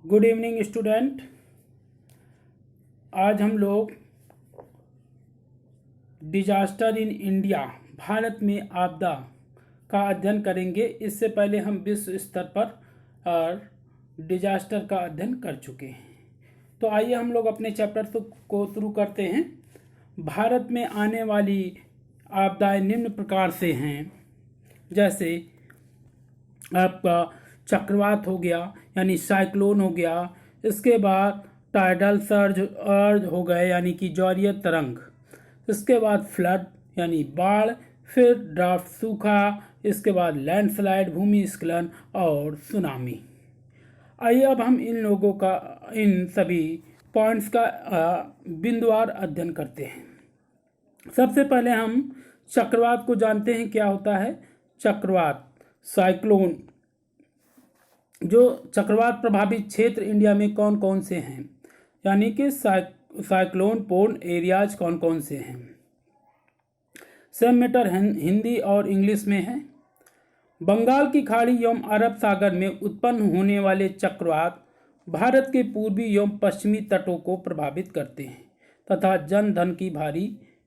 Good evening student. आज हम लोग डिजास्टर इन इंडिया, भारत में आपदा का अध्ययन करेंगे। इससे पहले हम विश्व स्तर पर डिजास्टर का अध्ययन कर चुके हैं। तो आइए हम लोग अपने चैप्टर को शुरू करते हैं। भारत में आने वाली आपदाएं निम्न प्रकार से हैं, जैसे आपका चक्रवात हो गया यानी साइक्लोन हो गया, इसके बाद टाइडल सर्ज हो गए यानी कि जौरीय तरंग, इसके बाद फ्लड यानी बाढ़, फिर ड्राफ्ट सूखा, इसके बाद लैंडस्लाइड भूमिस्खलन और सुनामी। आइए अब हम इन सभी पॉइंट्स का बिंदुवार अध्ययन करते हैं। सबसे पहले हम चक्रवात को जानते हैं। क्या होता है चक्रवात? साइक्लोन। जो चक्रवात प्रभावित क्षेत्र इंडिया में कौन कौन से हैं, यानी कि साइक्लोन प्रोन एरियाज कौन कौन से हैं? सेम मैटर हिंदी और इंग्लिश में है। बंगाल की खाड़ी एवं अरब सागर में उत्पन्न होने वाले चक्रवात भारत के पूर्वी एवं पश्चिमी तटों को प्रभावित करते हैं तथा जन धन की भारी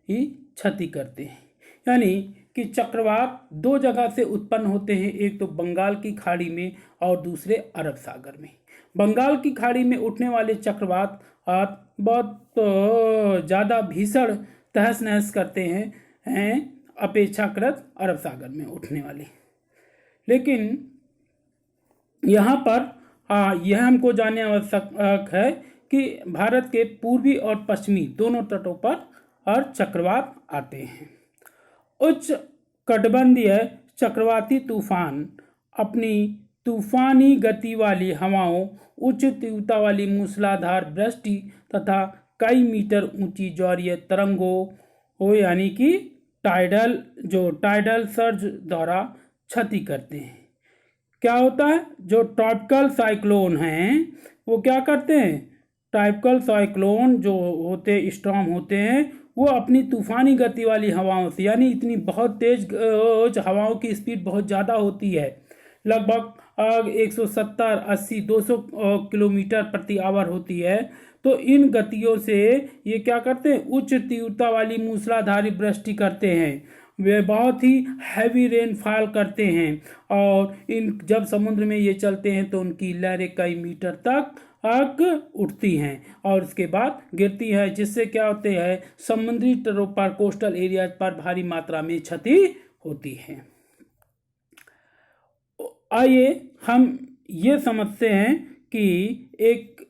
ही क्षति करते हैं। यानी कि चक्रवात दो जगह से उत्पन्न होते हैं, एक तो बंगाल की खाड़ी में और दूसरे अरब सागर में। बंगाल की खाड़ी में उठने वाले चक्रवात बहुत ज़्यादा भीषण तहस नहस करते हैं अपेक्षाकृत अरब सागर में उठने वाले। लेकिन यहाँ पर यह हमको जानना आवश्यक है कि भारत के पूर्वी और पश्चिमी दोनों तटों पर चक्रवात आते हैं। उच्च कटिबंधीय चक्रवाती तूफान अपनी तूफानी गति वाली हवाओं, उच्च तीव्रता वाली मूसलाधार वृष्टि तथा कई मीटर ऊंची जौरीय तरंगों यानी कि टाइडल सर्ज द्वारा क्षति करते हैं। क्या होता है? जो ट्रॉपिकल साइक्लोन हैं वो क्या करते हैं? ट्रॉपिकल साइक्लोन जो होते स्टॉर्म होते हैं वो अपनी तूफानी गति वाली हवाओं से, यानी इतनी बहुत तेज हवाओं की स्पीड बहुत ज़्यादा होती है, लगभग 170, 80, 200 किलोमीटर प्रति आवर होती है। तो इन गतियों से ये क्या करते हैं? उच्च तीव्रता वाली मूसलाधारी वृष्टि करते हैं, वे बहुत ही हैवी रेनफॉल करते हैं और जब समुद्र में ये चलते हैं तो उनकी लहरें कई मीटर तक उठती हैं और उसके बाद गिरती हैं, जिससे क्या होते हैं? समुद्री तटों पर, कोस्टल एरियाज पर भारी मात्रा में क्षति होती है। आइए हम ये समझते हैं कि एक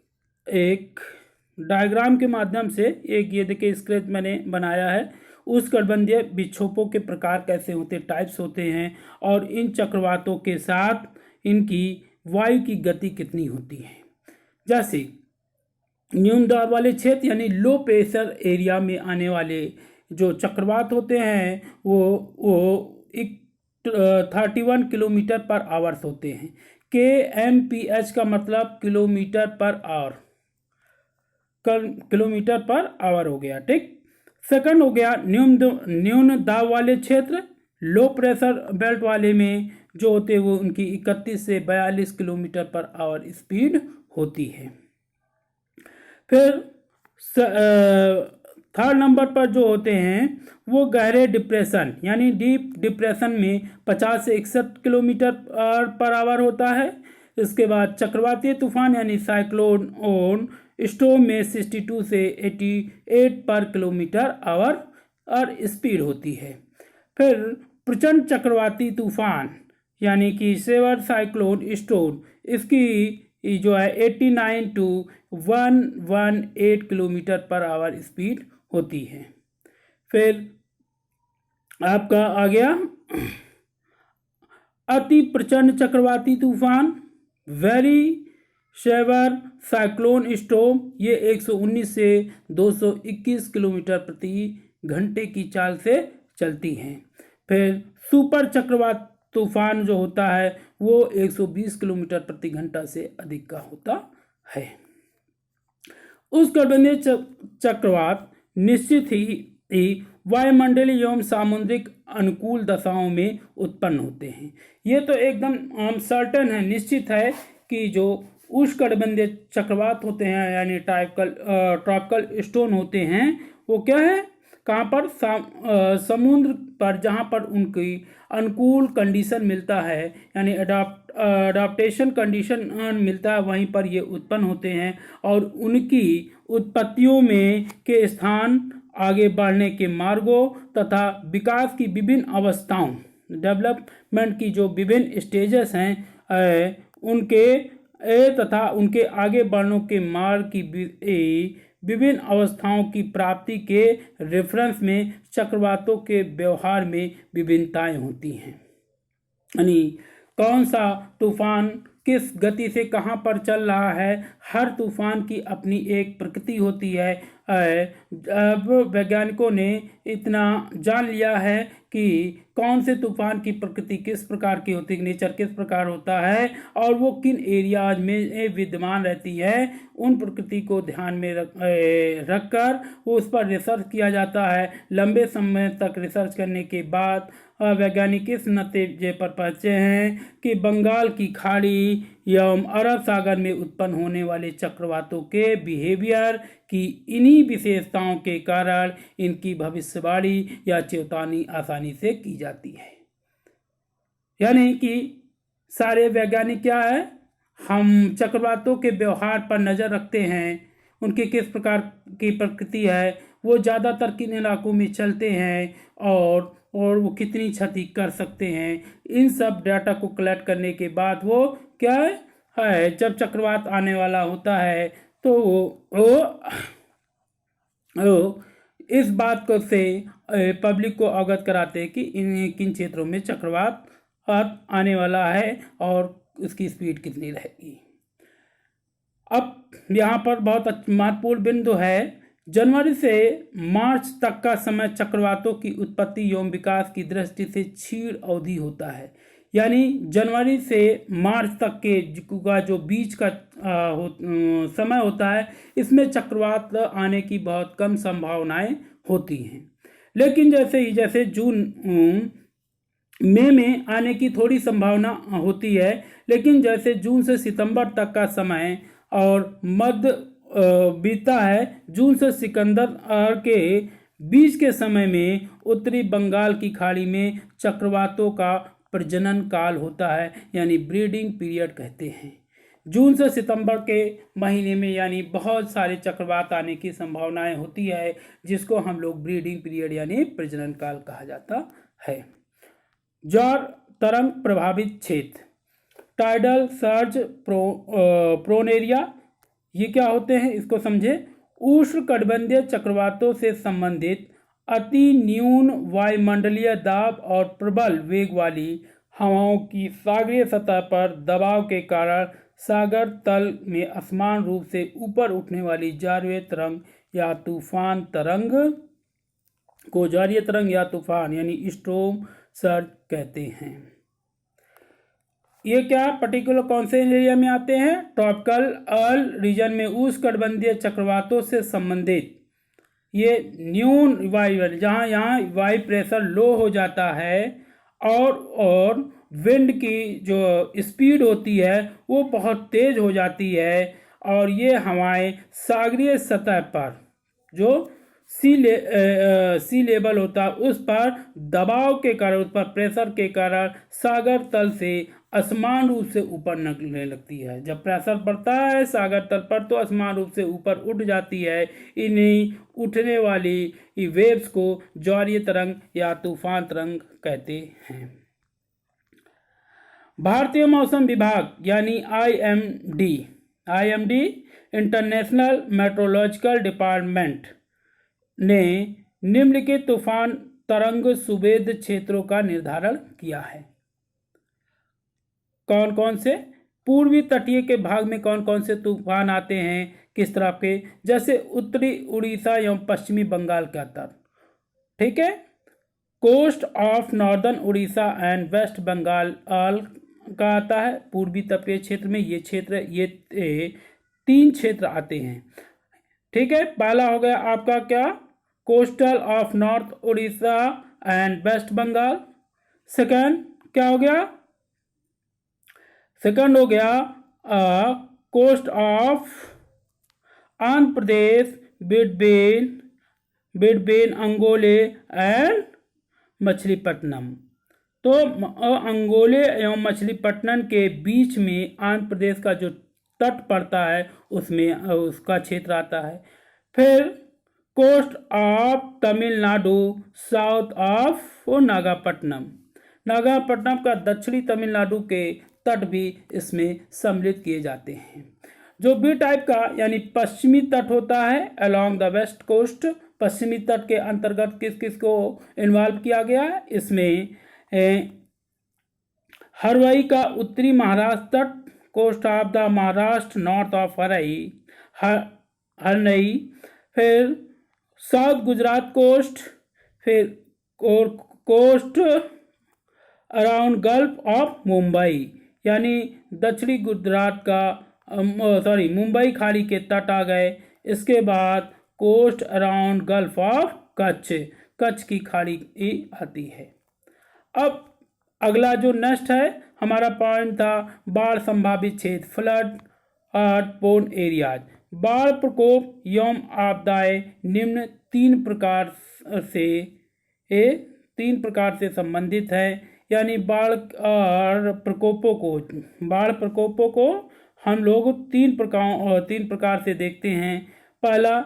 डायग्राम के माध्यम से, ये देखिए स्केच मैंने बनाया है, उष्णकटिबंधीय विक्षोभों के प्रकार कैसे होते, टाइप्स होते हैं, और इन चक्रवातों के साथ इनकी वायु की गति कितनी होती है। जैसे न्यून दबाव वाले क्षेत्र यानी लो प्रेशर एरिया में आने वाले जो चक्रवात होते हैं वो 31 किलोमीटर पर आवर्स होते हैं। KMPH का मतलब किलोमीटर पर आवर हो गया, ठीक। सेकंड हो गया न्यून दाब वाले क्षेत्र, लो प्रेशर बेल्ट वाले में जो होते हैं वो उनकी 31 से 42 किलोमीटर पर आवर स्पीड होती है। फिर थर्ड नंबर पर जो होते हैं वो गहरे डिप्रेशन यानी डीप डिप्रेशन में 50 से 61 किलोमीटर पर आवर होता है। इसके बाद चक्रवातीय तूफान यानी साइक्लोन ऑन स्टॉर्म में 62 से 88 पर किलोमीटर आवर और स्पीड होती है। फिर प्रचंड चक्रवाती तूफान यानी कि सेवर साइक्लोन स्टॉर्म, इसकी जो है 89 to 118 kilometre per hour speed होती है। फिर आपका आ गया अति प्रचंड चक्रवाती तूफान, वेरी सेवर साइक्लोन स्टॉर्म, ये 119 से 221 किलोमीटर प्रति घंटे की चाल से चलती हैं। फिर सुपर चक्रवात तूफान जो होता है वो 120 किलोमीटर प्रति घंटा से अधिक का होता है। उष्णकटिबंधीय चक्रवात निश्चित ही वायुमंडलीय एवं सामुद्रिक अनुकूल दशाओं में उत्पन्न होते हैं। ये तो एकदम सर्टेन है, निश्चित है कि जो उष्णकटिबंधीय चक्रवात होते हैं यानी ट्रॉपिकल स्टोन होते हैं, वो क्या है, कहाँ पर, समुद्र पर, जहाँ पर उनकी अनुकूल कंडीशन मिलता है यानी अडाप्टेशन कंडीशन मिलता है, वहीं पर ये उत्पन्न होते हैं और उनकी उत्पत्तियों में के स्थान, आगे बढ़ने के मार्गों तथा विकास की विभिन्न अवस्थाओं, डेवलपमेंट की जो विभिन्न स्टेजेस हैं उनके तथा उनके आगे बढ़ने के मार्ग की विभिन्न अवस्थाओं की प्राप्ति के रेफरेंस में चक्रवातों के व्यवहार में विभिन्नताएं होती हैं। यानी कौन सा तूफान किस गति से कहाँ पर चल रहा है, हर तूफान की अपनी एक प्रकृति होती है। अब वैज्ञानिकों ने इतना जान लिया है कि कौन से तूफान की प्रकृति किस प्रकार की होती है, नेचर किस प्रकार होता है और वो किन एरियाज में विद्यमान रहती है, उन प्रकृति को ध्यान में रखकर उस पर रिसर्च किया जाता है। लंबे समय तक रिसर्च करने के बाद वैज्ञानिक इस नतीजे पर पहुंचे हैं कि बंगाल की खाड़ी एवं अरब सागर में उत्पन्न होने वाले चक्रवातों के बिहेवियर की इन्हीं विशेषताओं के कारण इनकी भविष्यवाणी या चेतावनी आसानी से की जाती है। यानी कि सारे वैज्ञानिक क्या है, हम चक्रवातों के व्यवहार पर नज़र रखते हैं, उनकी किस प्रकार की प्रकृति है, वो ज़्यादातर किन इलाकों में चलते हैं और वो कितनी क्षति कर सकते हैं, इन सब डाटा को कलेक्ट करने के बाद वो क्या है जब चक्रवात आने वाला होता है तो वो इस बात को से पब्लिक को अवगत कराते हैं कि इन किन क्षेत्रों में चक्रवात आने वाला है और उसकी स्पीड कितनी रहेगी। अब यहाँ पर बहुत महत्वपूर्ण बिंदु है, जनवरी से मार्च तक का समय चक्रवातों की उत्पत्ति एवं विकास की दृष्टि से क्षीण अवधि होता है। यानी जनवरी से मार्च तक के का जो बीच का समय होता है, इसमें चक्रवात आने की बहुत कम संभावनाएं होती हैं। लेकिन जैसे जून मई में आने की थोड़ी संभावना होती है, लेकिन जैसे जून से सितंबर तक का समय और मध्य बीतता है, जून से सिकंदर के बीच के समय में उत्तरी बंगाल की खाड़ी में चक्रवातों का प्रजनन काल होता है, यानी ब्रीडिंग पीरियड कहते हैं। जून से सितंबर के महीने में यानी बहुत सारे चक्रवात आने की संभावनाएं होती है, जिसको हम लोग ब्रीडिंग पीरियड यानी प्रजनन काल कहा जाता है। ज्वार तरंग प्रभावित क्षेत्र, टाइडल सर्ज प्रोन एरिया, ये क्या होते हैं इसको समझे। उष्णकटिबंधीय चक्रवातों से संबंधित अति न्यून वायुमंडलीय दाब और प्रबल वेग वाली हवाओं की सागरीय सतह पर दबाव के कारण सागर तल में असमान रूप से ऊपर उठने वाली ज्वारीय तरंग या तूफान तरंग को ज्वारीय तरंग या तूफान यानी स्टॉर्म सर्ज कहते हैं। ये क्या पर्टिकुलर कौन से एरिया में आते हैं, ट्रॉपिकल अर्ल रीजन में उष्णकटिबंधीय चक्रवातों से संबंधित ये न्यून वायु, जहाँ यहाँ वायु प्रेशर लो हो जाता है और विंड की जो स्पीड होती है वो बहुत तेज हो जाती है और ये हवाएं सागरीय सतह पर जो सी लेवल होता है उस पर दबाव के कारण, उस पर प्रेशर के कारण सागर तल से असमान रूप से ऊपर निकलने लगती है। जब प्रेशर बढ़ता है सागर तल पर तो असमान रूप से ऊपर उठ जाती है। इन्हीं उठने वाली वेव्स को ज्वारीय तरंग या तूफान तरंग कहते हैं। भारतीय मौसम विभाग यानी आईएमडी इंटरनेशनल मेट्रोलॉजिकल डिपार्टमेंट ने निम्नलिखित तूफान तरंग सुवेद क्षेत्रों का निर्धारण किया है। कौन कौन से, पूर्वी तटीय के भाग में कौन कौन से तूफान आते हैं, किस तरह के, जैसे उत्तरी उड़ीसा एवं पश्चिमी बंगाल का तट, ठीक है, coast of northern Orissa and waste Bengal का आता है। पूर्वी तटीय क्षेत्र में ये 3 क्षेत्र आते हैं, ठीक है। पहला हो गया आपका क्या, coastal of north Orissa and waste Bengal. Second क्या हो गया, सेकंड हो गया coast of Andhra Pradesh between Ongole and Machilipatnam. तो अंगोले एवं मछलीपट्टनम के बीच में आंध्र प्रदेश का जो तट पड़ता है उसमें उसका क्षेत्र आता है। फिर coast of Tamil Nadu south of Nagapattinam. Nagapattinam का दक्षिणी तमिलनाडु के तट भी इसमें सम्मिलित किए जाते हैं। जो बी टाइप का यानी पश्चिमी तट होता है अलोंग द वेस्ट कोस्ट, पश्चिमी तट के अंतर्गत किस किस को इन्वॉल्व किया गया है? इसमें हरवई का उत्तरी महाराष्ट्र तट, coast of the Maharashtra north of Harnai, फिर साउथ गुजरात कोस्ट, फिर coast around gulf of Mumbai यानी दक्षिणी गुजरात का मुंबई खाड़ी के तट आ गए। इसके बाद coast around gulf of Kutch की खाड़ी आती है। अब अगला जो नेक्स्ट है हमारा पॉइंट था बाढ़ संभावित क्षेत्र, फ्लड प्रोन एरियाज। बाढ़ प्रकोप एवं आपदाएं निम्न तीन प्रकार से संबंधित है। यानी बाढ़ प्रकोपों को हम लोग तीन प्रकार से देखते हैं। पहला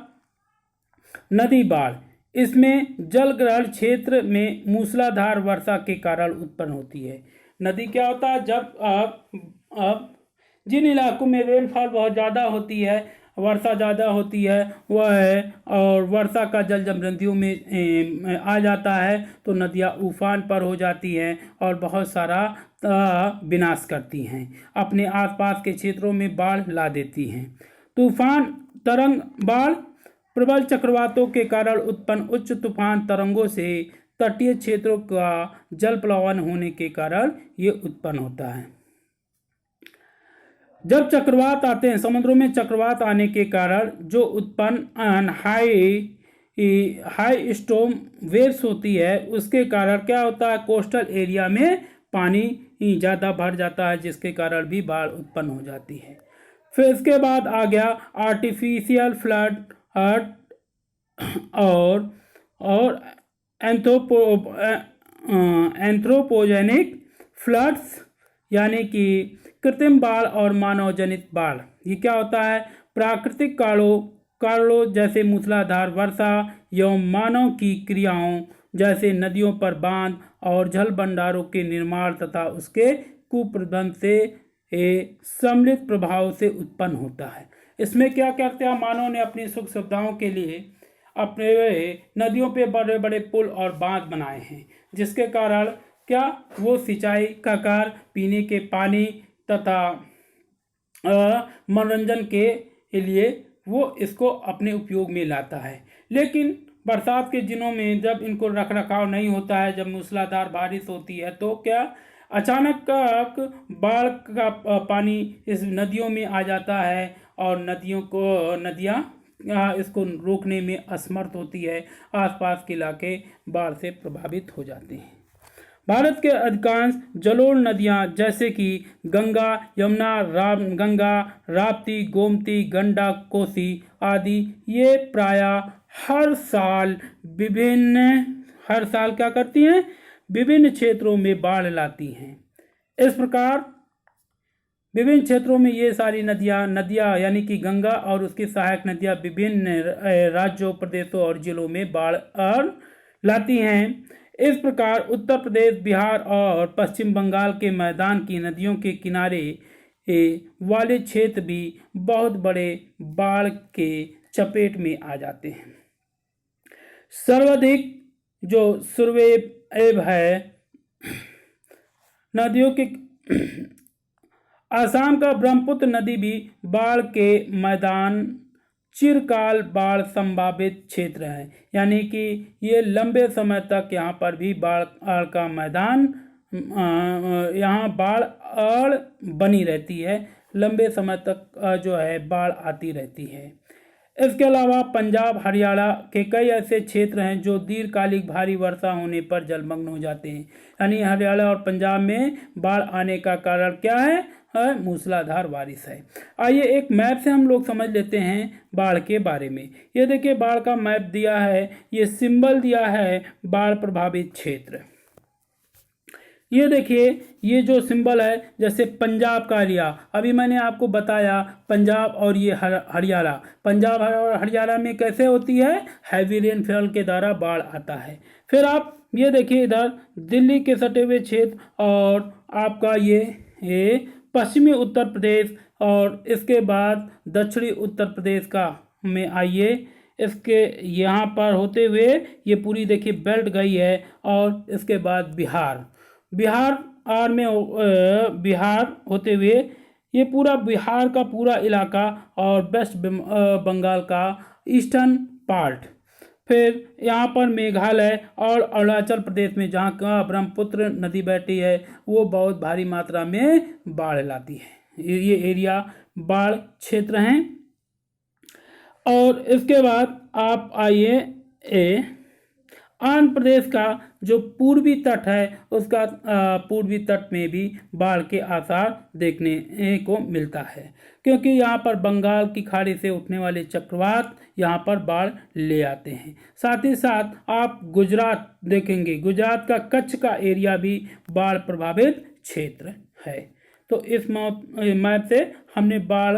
नदी बाढ़, इसमें जल ग्रहण क्षेत्र में मूसलाधार वर्षा के कारण उत्पन्न होती है। नदी क्या होता है? जब आप जिन इलाकों में रेनफॉल बहुत ज़्यादा होती है, वर्षा ज़्यादा होती है वह है, और वर्षा का जल जब नदियों में आ जाता है तो नदियाँ उफान पर हो जाती हैं और बहुत सारा विनाश करती हैं, अपने आसपास के क्षेत्रों में बाढ़ ला देती हैं। तूफान तरंग बाढ़, प्रबल चक्रवातों के कारण उत्पन्न उच्च तूफान तरंगों से तटीय क्षेत्रों का जल प्लावन होने के कारण ये उत्पन्न होता है। जब चक्रवात आते हैं, समुद्रों में चक्रवात आने के कारण जो उत्पन्न हाई स्टॉर्म वेव्स होती है, उसके कारण क्या होता है? कोस्टल एरिया में पानी ज़्यादा भर जाता है, जिसके कारण भी बाढ़ उत्पन्न हो जाती है। फिर इसके बाद आ गया आर्टिफिशियल फ्लड और एंथ्रोपोजेनिक फ्लड्स यानी कि कृत्रिम बाढ़ और मानव जनित बाढ़। ये क्या होता है? प्राकृतिक कारणों जैसे मूसलाधार वर्षा एवं मानव की क्रियाओं जैसे नदियों पर बांध और जल भंडारों के निर्माण तथा उसके कुप्रबंधन से सम्मिलित प्रभाव से उत्पन्न होता है। इसमें क्या करते हैं? मानव ने अपनी सुख सुविधाओं के लिए अपने नदियों पे बड़े बड़े पुल और बांध बनाए हैं, जिसके कारण क्या वो सिंचाई का कार्य, पीने के पानी तथा मनोरंजन के लिए वो इसको अपने उपयोग में लाता है। लेकिन बरसात के दिनों में जब इनको रख रखाव नहीं होता है, जब मूसलाधार बारिश होती है, तो क्या अचानक बाढ़ का पानी इस नदियों में आ जाता है और नदियाँ इसको रोकने में असमर्थ होती है। आसपास के इलाके बाढ़ से प्रभावित हो जाते हैं। भारत के अधिकांश जलोढ़ नदियां जैसे कि गंगा, यमुना, राप्ती, गोमती, गंडक, कोसी आदि ये प्रायः हर साल क्या करती हैं? विभिन्न क्षेत्रों में बाढ़ लाती हैं। इस प्रकार विभिन्न क्षेत्रों में ये सारी नदियां यानी कि गंगा और उसकी सहायक नदियां विभिन्न राज्यों, प्रदेशों और जिलों में बाढ़ लाती हैं। इस प्रकार उत्तर प्रदेश, बिहार और पश्चिम बंगाल के मैदान की नदियों के किनारे वाले क्षेत्र भी बहुत बड़े बाढ़ के चपेट में आ जाते हैं। सर्वाधिक जो सुरवेब है नदियों के, आसाम का ब्रह्मपुत्र नदी भी बाढ़ के मैदान चिरकाल बाढ़ संभावित क्षेत्र है, यानी कि ये लंबे समय तक यहाँ पर भी बाढ़ का मैदान, यहाँ बाढ़ बनी रहती है, लंबे समय तक जो है बाढ़ आती रहती है। इसके अलावा पंजाब, हरियाणा के कई ऐसे क्षेत्र हैं जो दीर्घकालिक भारी वर्षा होने पर जलमग्न हो जाते हैं। यानी हरियाणा और पंजाब में बाढ़ आने का कारण क्या है? मूसलाधार बारिश है। आइए एक मैप से हम लोग समझ लेते हैं बाढ़ के बारे में। ये देखिए बाढ़ का मैप दिया है, ये सिंबल दिया है बाढ़ प्रभावित क्षेत्र। ये देखिए ये जो सिंबल है, जैसे पंजाब का एरिया, अभी मैंने आपको बताया पंजाब और ये हरियाणा। पंजाब और हरियाणा में कैसे होती है, हैवी रेनफॉल के द्वारा बाढ़ आता है। फिर आप ये देखिए इधर दिल्ली के सटे हुए क्षेत्र और आपका ये पश्चिमी उत्तर प्रदेश, और इसके बाद दक्षिणी उत्तर प्रदेश का में आइए, इसके यहाँ पर होते हुए ये पूरी देखिए बेल्ट गई है, और इसके बाद बिहार बिहार होते हुए ये पूरा बिहार का पूरा इलाका और वेस्ट बंगाल का ईस्टर्न पार्ट। फिर यहाँ पर मेघालय और अरुणाचल प्रदेश में जहाँ का ब्रह्मपुत्र नदी बहती है वो बहुत भारी मात्रा में बाढ़ लाती है। ये एरिया बाढ़ क्षेत्र हैं। और इसके बाद आप आइए आंध्र प्रदेश का जो पूर्वी तट है उसका पूर्वी तट में भी बाढ़ के आसार देखने को मिलता है, क्योंकि यहाँ पर बंगाल की खाड़ी से उठने वाले चक्रवात यहाँ पर बाढ़ ले आते हैं। साथ ही साथ आप गुजरात देखेंगे, गुजरात का कच्छ का एरिया भी बाढ़ प्रभावित क्षेत्र है। तो इस मैप से हमने बाढ़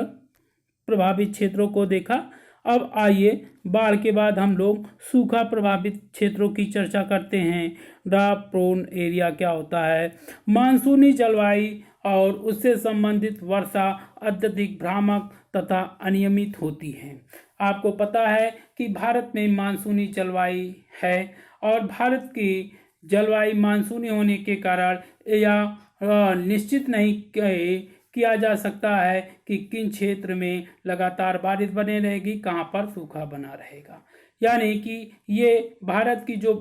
प्रभावित क्षेत्रों को देखा। अब आइए बाढ़ के बाद हम लोग सूखा प्रभावित क्षेत्रों की चर्चा करते हैं। ड्राफ्ट प्रोन एरिया क्या होता है, मानसूनी जलवायु और उससे संबंधित वर्षा अत्यधिक भ्रामक तथा अनियमित होती है। आपको पता है कि भारत में मानसूनी जलवायु है, और भारत की जलवायु मानसूनी होने के कारण या निश्चित नहीं किया जा सकता है कि किन क्षेत्र में लगातार बारिश बने रहेगी, कहाँ पर सूखा बना रहेगा। यानी कि ये भारत की जो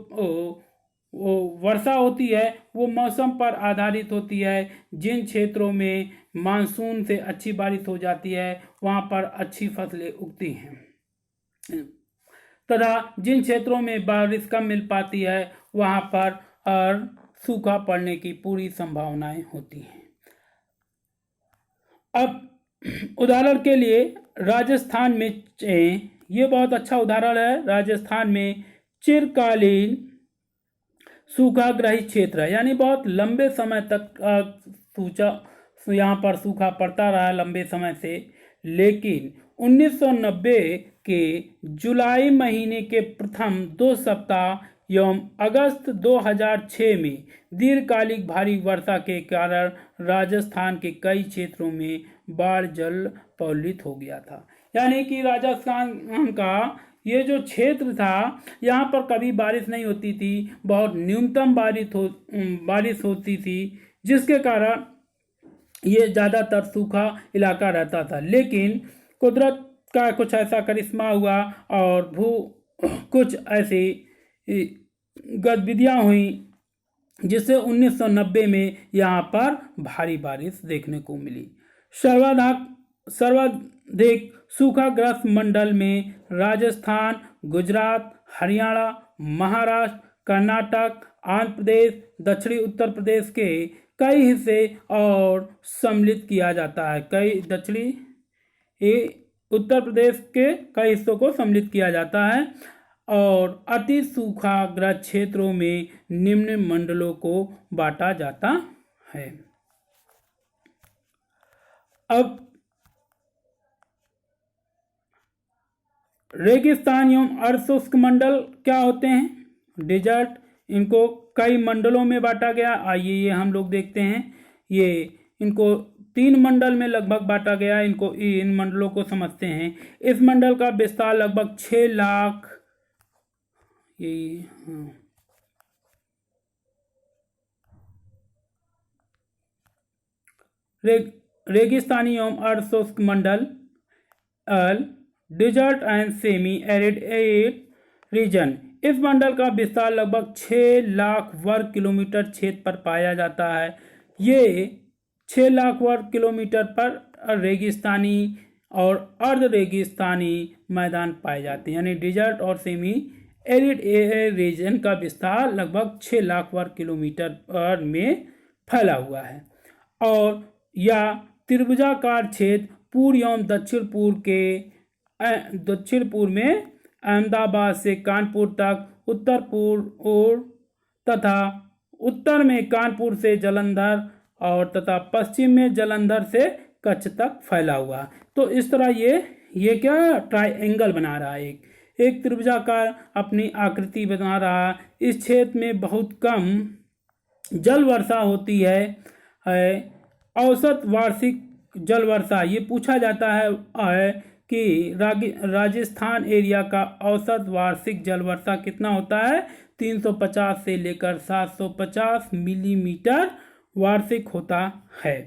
वर्षा होती है वो मौसम पर आधारित होती है। जिन क्षेत्रों में मानसून से अच्छी बारिश हो जाती है वहाँ पर अच्छी फसलें उगती हैं, तथा जिन क्षेत्रों में बारिश कम मिल पाती है वहाँ पर सूखा पड़ने की पूरी संभावनाएं होती हैं। अब उदाहरण के लिए राजस्थान में ये बहुत अच्छा उदाहरण है। राजस्थान में चिरकालीन सूखाग्रही क्षेत्र है, यानी बहुत लंबे समय तक यहाँ पर सूखा पड़ता रहा लंबे समय से। लेकिन 1990 के जुलाई महीने के प्रथम 2 सप्ताह एवं अगस्त 2006 में दीर्घकालिक भारी वर्षा के कारण राजस्थान के कई क्षेत्रों में बाढ़ जल पल्लित हो गया था। यानी कि राजस्थान का ये जो क्षेत्र था यहाँ पर कभी बारिश नहीं होती थी, बहुत न्यूनतम बारिश होती थी, जिसके कारण ये ज़्यादातर सूखा इलाका रहता था। लेकिन कुदरत का कुछ ऐसा करिश्मा हुआ और कुछ ऐसी गतिविधियाँ हुई जिससे 1990 में यहाँ पर भारी बारिश देखने को मिली। सर्वाधिक सूखाग्रस्त मंडल में राजस्थान, गुजरात, हरियाणा, महाराष्ट्र, कर्नाटक, आंध्र प्रदेश, दक्षिणी उत्तर प्रदेश के कई हिस्से और सम्मिलित किया जाता है। उत्तर प्रदेश के कई हिस्सों को सम्मिलित किया जाता है, और अति सूखाग्रस्त क्षेत्रों में निम्न मंडलों को बांटा जाता है। अब रेगिस्तान एवं अर्धशुष्क मंडल क्या होते हैं, डेजर्ट, इनको कई मंडलों में बांटा गया। आइए ये हम लोग देखते हैं। ये इनको 3 मंडल में लगभग बांटा गया। इन मंडलों को समझते हैं। इस मंडल का विस्तार लगभग 6 लाख रेगिस्तानी एवं अर्धशुष्क मंडल desert and semi arid region. इस मंडल का विस्तार लगभग 6 लाख वर्ग किलोमीटर क्षेत्र पर पाया जाता है। ये 6 लाख वर्ग किलोमीटर पर रेगिस्तानी और अर्ध रेगिस्तानी मैदान पाए जाते हैं। यानी डिजर्ट और सेमी एरिड रीजन का विस्तार लगभग 6 लाख वर्ग किलोमीटर में फैला हुआ है। और या त्रिभुजाकार क्षेत्र पूर्व एवं दक्षिण पूर्व में अहमदाबाद से कानपुर तक, उत्तर पूर्व और तथा उत्तर में कानपुर से जालंधर और तथा पश्चिम में जालंधर से कच्छ तक फैला हुआ। तो इस तरह ये क्या ट्रायंगल बना रहा है, एक त्रिभुजाकार अपनी आकृति बना रहा है। इस क्षेत्र में बहुत कम जल वर्षा होती है। औसत वार्षिक जल वर्षा ये पूछा जाता है कि राजस्थान एरिया का औसत वार्षिक जल वर्षा कितना होता है, 350 से लेकर 750 मिलीमीटर वार्षिक होता है।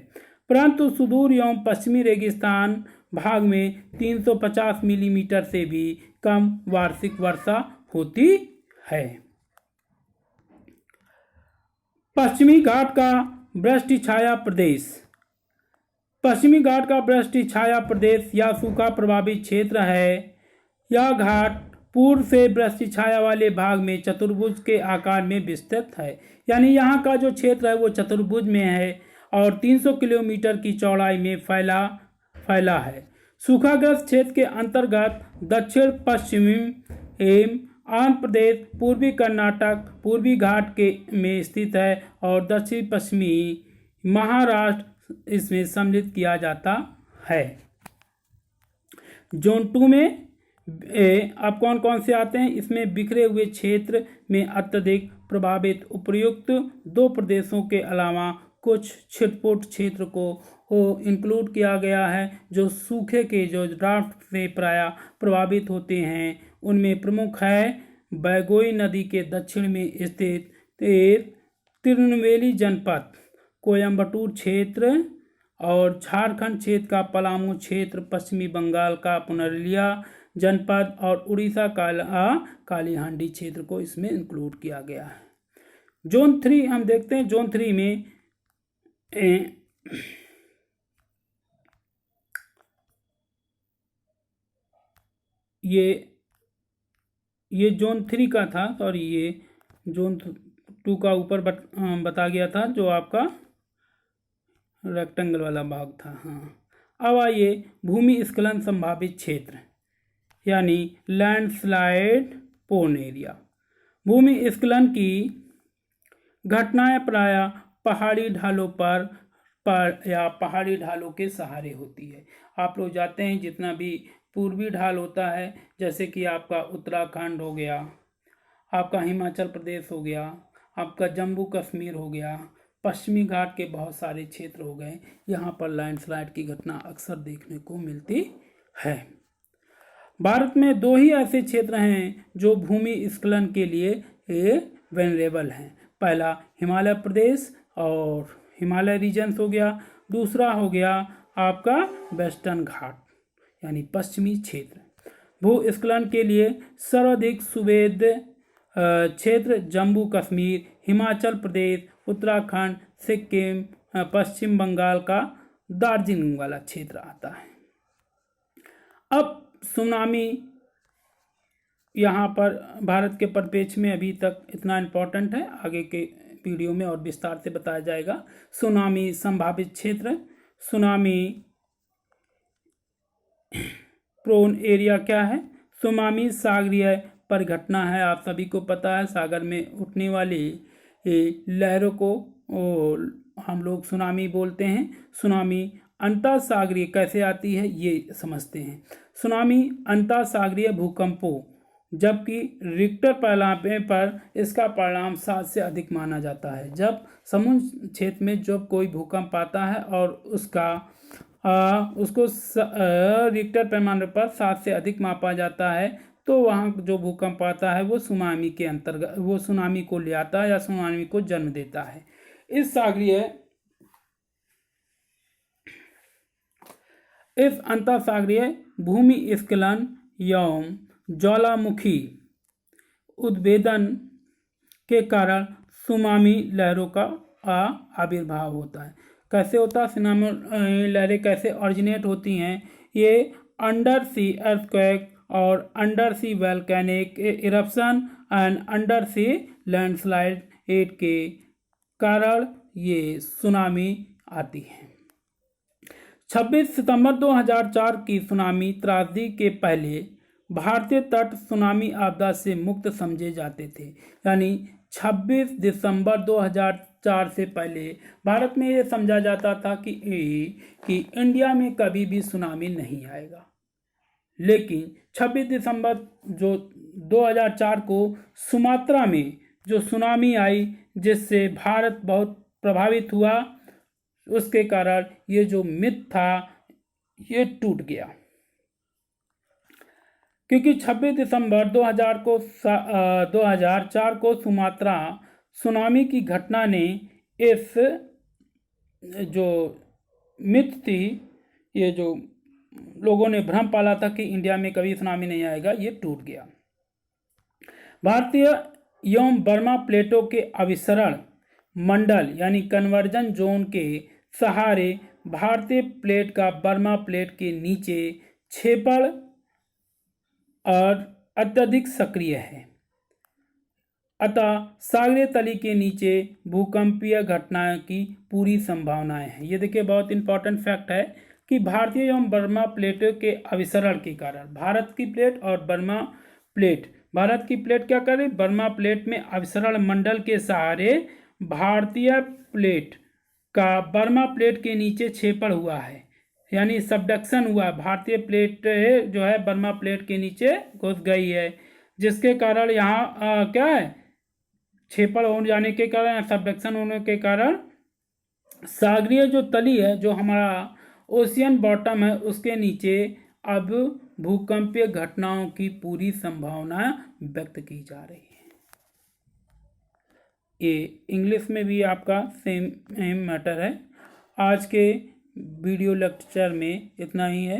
परंतु सुदूर एवं पश्चिमी रेगिस्तान भाग में 350 मिलीमीटर से भी कम वार्षिक वर्षा होती है। पश्चिमी घाट का वृष्टि छाया प्रदेश। पश्चिमी घाट का वृष्टि छाया प्रदेश या सूखा प्रभावित क्षेत्र है। यह घाट पूर्व से वृष्टि छाया वाले भाग में चतुर्भुज के आकार में विस्तृत है। यानी यहाँ का जो क्षेत्र है वो चतुर्भुज में है और 300 किलोमीटर की चौड़ाई में फैला है। सूखाग्रस्त क्षेत्र के अंतर्गत दक्षिण पश्चिमी एवं आंध्र प्रदेश, पूर्वी कर्नाटक, पूर्वी घाट के में स्थित है और दक्षिण पश्चिमी महाराष्ट्र इसमें सम्मिलित किया जाता है। जोन 2 में अब कौन कौन से आते हैं, इसमें बिखरे हुए क्षेत्र में अत्यधिक प्रभावित उपर्युक्त 2 प्रदेशों के अलावा कुछ छिटपुट क्षेत्र को इंक्लूड किया गया है जो सूखे के जो ड्राफ्ट से प्राय प्रभावित होते हैं। उनमें प्रमुख है बैगोई नदी के दक्षिण में स्थित तिरुनेलवेली जनपद, कोयम्बटूर क्षेत्र और झारखंड क्षेत्र का पलामू क्षेत्र, पश्चिमी बंगाल का पुरुलिया जनपद और उड़ीसा का कालीहांडी क्षेत्र को इसमें इंक्लूड किया गया है। जोन 3 हम देखते हैं। जोन 3 में ये जोन 3 का था, सॉरी ये जोन 2 का ऊपर बता गया था जो आपका रेक्टेंगल वाला भाग था। हाँ, अब आइए भूमि स्खलन संभावित क्षेत्र यानी लैंडस्लाइड प्रोन एरिया। भूमि स्खलन की घटनाएं प्राय पहाड़ी ढालों पर या पहाड़ी ढालों के सहारे होती है। आप लोग जाते हैं, जितना भी पूर्वी ढाल होता है, जैसे कि आपका उत्तराखंड हो गया, आपका हिमाचल प्रदेश हो गया, आपका जम्मू कश्मीर हो गया, पश्चिमी घाट के बहुत सारे क्षेत्र हो गए, यहाँ पर लैंडस्लाइड की घटना अक्सर देखने को मिलती है। भारत में 2 ही ऐसे क्षेत्र हैं जो भूमि स्खलन के लिए वेनरेबल हैं। पहला हिमालय प्रदेश और हिमालय रीजन्स हो गया, दूसरा हो गया आपका वेस्टर्न घाट यानी पश्चिमी क्षेत्र। भूस्खलन के लिए सर्वाधिक सुवेद क्षेत्र जम्मू कश्मीर, हिमाचल प्रदेश, उत्तराखंड, सिक्किम, पश्चिम बंगाल का दार्जिलिंग वाला क्षेत्र आता है। अब सुनामी यहाँ पर भारत के परिप्रेक्ष्य में अभी तक इतना इम्पोर्टेंट है, आगे के वीडियो में और विस्तार से बताया जाएगा। सुनामी संभावित क्षेत्र, सुनामी प्रोन एरिया क्या है? सुनामी सागरीय परिघटना है। आप सभी को पता है, सागर में उठने वाली लहरों को हम लोग सुनामी बोलते हैं। सुनामी अंतःसागरीय कैसे आती है ये समझते हैं। सुनामी अंतःसागरीय भूकंपों, जबकि रिक्टर पैमाने पर इसका परिणाम 7 से अधिक माना जाता है। जब समुद्र क्षेत्र में जब कोई भूकंप आता है और उसको रिक्टर पैमाने पर 7 से अधिक मापा जाता है, तो वहाँ जो भूकंप आता है वो सुनामी के अंतर्गत, वो सुनामी को ले आता है या सुनामी को जन्म देता है। इस अंतःसागरीय भूमि स्खलन एवं ज्वालामुखी उद्भेदन के कारण सुनामी लहरों का आविर्भाव होता है। कैसे होता है? सुनामी लहरें कैसे ऑरिजिनेट होती हैं? ये अंडर सी अर्थक्वेक और under sea volcanic eruption and under sea landslide के कारण ये सुनामी आती है। 26 सितंबर 2004 की सुनामी त्रासदी के पहले भारतीय तट सुनामी आपदा से मुक्त समझे जाते थे। यानी 26 दिसंबर 2004 से पहले भारत में ये समझा जाता था कि इंडिया में कभी भी सुनामी नहीं आएगा। लेकिन 26 दिसंबर जो 2004 को सुमात्रा में जो सुनामी आई, जिससे भारत बहुत प्रभावित हुआ, उसके कारण ये जो मिथ था ये टूट गया। क्योंकि 26 दिसंबर 2004 को सुमात्रा सुनामी की घटना ने इस जो मिथ थी, ये जो लोगों ने भ्रम पाला था कि इंडिया में कभी सुनामी नहीं आएगा, ये टूट गया। भारतीय एवं बर्मा प्लेटों के अभिसरण मंडल यानी कन्वर्जन जोन के सहारे भारतीय प्लेट का बर्मा प्लेट के नीचे क्षेपण और अत्यधिक सक्रिय है। अतः सागरीय तली के नीचे भूकंपीय घटनाओं की पूरी संभावनाएं हैं। ये देखिए बहुत इंपॉर्टेंट फैक्ट है कि भारतीय एवं बर्मा प्लेटों के अभिसरण के कारण भारत की प्लेट और बर्मा प्लेट, भारत की प्लेट क्या करे, बर्मा प्लेट में अभिसरण मंडल के सहारे भारतीय प्लेट का बर्मा प्लेट के नीचे क्षेपण हुआ है, यानी सबडक्शन हुआ। भारतीय प्लेट जो है बर्मा प्लेट के नीचे घुस गई है, जिसके कारण यहाँ क्या है, क्षेपण हो जाने के कारण, सबडक्शन होने के कारण सागरीय जो तली है, जो हमारा ओशियन बॉटम है, उसके नीचे अब भूकंपीय घटनाओं की पूरी संभावना व्यक्त की जा रही है। ये इंग्लिश में भी आपका सेम मैटर है। आज के वीडियो लेक्चर में इतना ही है।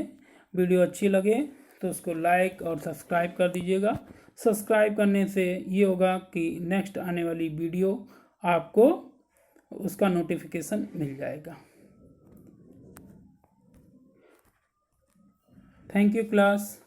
वीडियो अच्छी लगे तो उसको लाइक और सब्सक्राइब कर दीजिएगा। सब्सक्राइब करने से ये होगा कि नेक्स्ट आने वाली वीडियो आपको उसका नोटिफिकेशन मिल जाएगा। Thank you class.